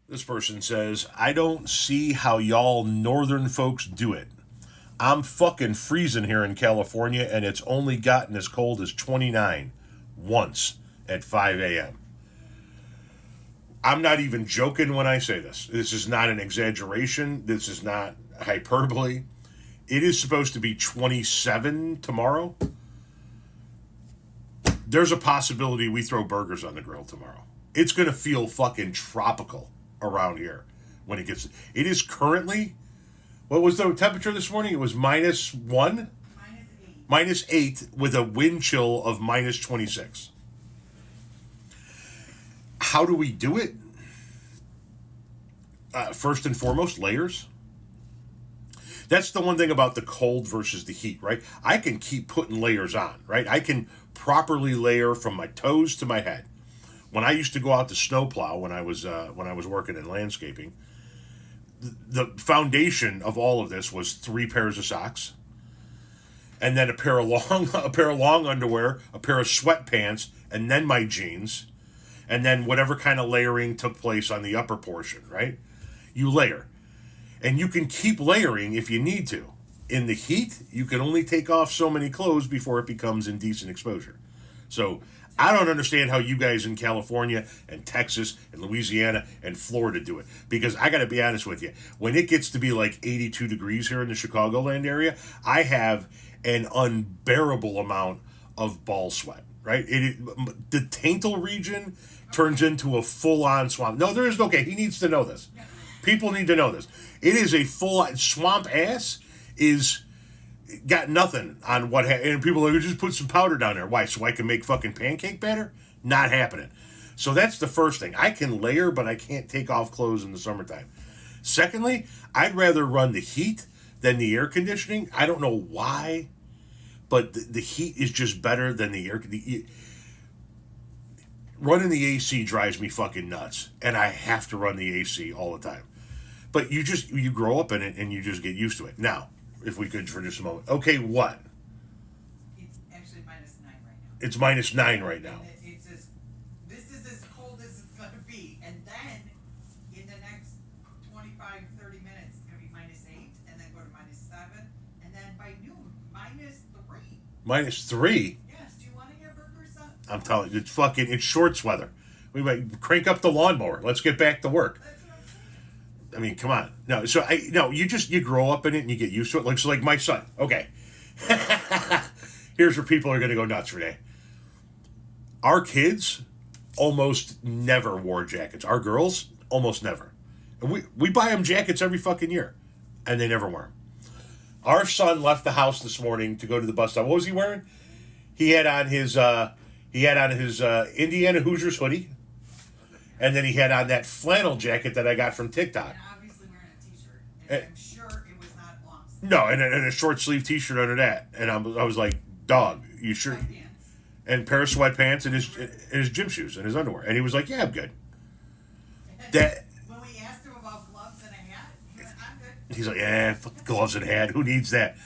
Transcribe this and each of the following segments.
This person says, I don't see how y'all northern folks do it. I'm fucking freezing here in California, and it's only gotten as cold as 29 once at 5 a.m. I'm not even joking when I say this. This is not an exaggeration. This is not hyperbole. It is supposed to be 27 tomorrow. There's a possibility we throw burgers on the grill tomorrow. It's going to feel fucking tropical around here when it gets. It is currently. What was the temperature this morning? It was -1? -8 with a wind chill of -26. How do we do it? First and foremost, layers. That's the one thing about the cold versus the heat, right? I can keep putting layers on, right? I can properly layer from my toes to my head. When I used to go out to snowplow when I was working in landscaping, the foundation of all of this was 3 pairs of socks, and then a pair of long underwear, a pair of sweatpants, and then my jeans, and then whatever kind of layering took place on the upper portion, right? You layer. And you can keep layering if you need to. In the heat, you can only take off so many clothes before it becomes indecent exposure. So I don't understand how you guys in California and Texas and Louisiana and Florida do it. Because I got to be honest with you, when it gets to be like 82 degrees here in the Chicagoland area, I have an unbearable amount of ball sweat, right? The Taintal region turns into a full-on swamp. No, there is okay. He needs to know this. People need to know this. It is a full swamp ass is got nothing on what and people are like, just put some powder down there. Why? So I can make fucking pancake batter? Not happening. So that's the first thing. I can layer, but I can't take off clothes in the summertime. Secondly, I'd rather run the heat than the air conditioning. I don't know why, but the heat is just better than the air. Running the AC drives me fucking nuts, and I have to run the AC all the time. But you grow up in it and you just get used to it. Now, if we could for just a moment. Okay, what? It's actually -9 right now. It's -9 right now. This is as cold as it's going to be. And then in the next 25, 30 minutes, it's going to be -8 and then go to -7. And then by noon, -3. -3? Yes, do you want to get burgers, son? I'm telling you, it's shorts weather. We might crank up the lawnmower. Let's get back to work. I mean, come on. No, you grow up in it and you get used to it. Like my son. Okay. Here's where people are going to go nuts today. Our kids almost never wore jackets. Our girls almost never. And we buy them jackets every fucking year, and they never wear them. Our son left the house this morning to go to the bus stop. What was he wearing? He had on his Indiana Hoosiers hoodie, and then he had on that flannel jacket that I got from TikTok. And obviously wearing a t-shirt. And I'm sure it was not long sleeve. No, and a short sleeve t-shirt under that. And I was like, dog, you sure? Sweatpants. And a pair of sweatpants and his gym shoes and his underwear. And he was like, yeah, I'm good. That When we asked him about gloves and a hat, he went, I'm good. He's like, yeah, fuck gloves and hat. Who needs that?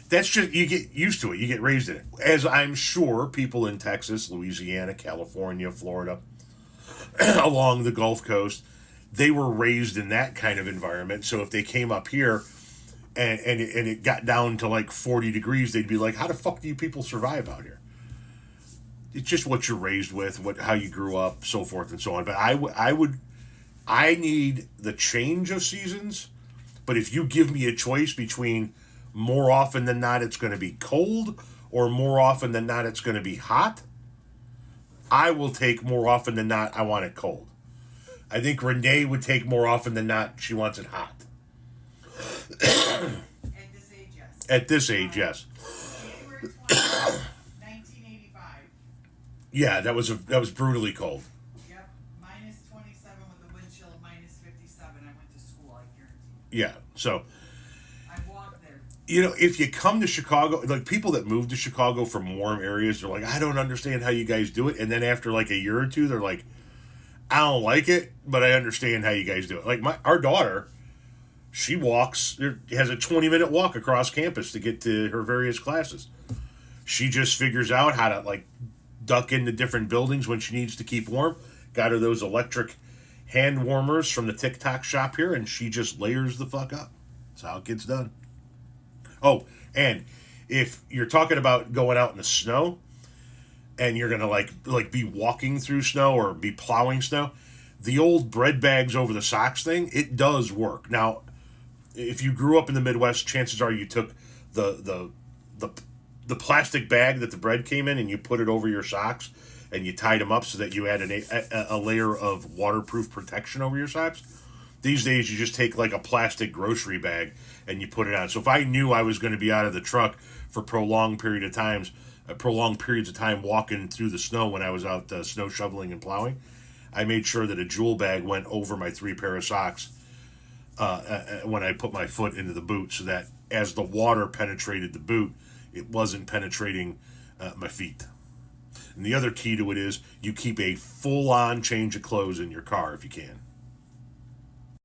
That's just, you get used to it. You get raised in it. As I'm sure people in Texas, Louisiana, California, Florida, along the Gulf Coast, they were raised in that kind of environment. So if they came up here and it got down to like 40 degrees, they'd be like, how the fuck do you people survive out here? It's just what you're raised with, how you grew up, so forth and so on. But I need the change of seasons. But if you give me a choice between more often than not it's going to be cold or more often than not it's going to be hot, I will take more often than not I want it cold. I think Renee would take more often than not she wants it hot. At this age, yes. At this age, yes. January 20th, 1985. Yeah, that was brutally cold. Yep. -27 with a wind chill of -57. I went to school, I guarantee. Yeah, so I walked there. if you come to Chicago, like people that move to Chicago from warm areas, they're like, I don't understand how you guys do it. And then after like a year or two, they're like, I don't like it, but I understand how you guys do it. Like our daughter, she has a 20-minute walk across campus to get to her various classes. She just figures out how to like duck into different buildings when she needs to keep warm. Got her those electric hand warmers from the TikTok shop here, and she just layers the fuck up. That's how it gets done. Oh, and if you're talking about going out in the snow and you're gonna like be walking through snow or be plowing snow, the old bread bags over the socks thing, it does work. Now, if you grew up in the Midwest, chances are you took the plastic bag that the bread came in and you put it over your socks and you tied them up so that you had a layer of waterproof protection over your socks. These days, you just take like a plastic grocery bag and you put it on. So if I knew I was going to be out of the truck for prolonged periods of time walking through the snow when I was out snow shoveling and plowing, I made sure that a jewel bag went over my 3 pair of socks when I put my foot into the boot, so that as the water penetrated the boot, it wasn't penetrating my feet. And the other key to it is you keep a full-on change of clothes in your car if you can.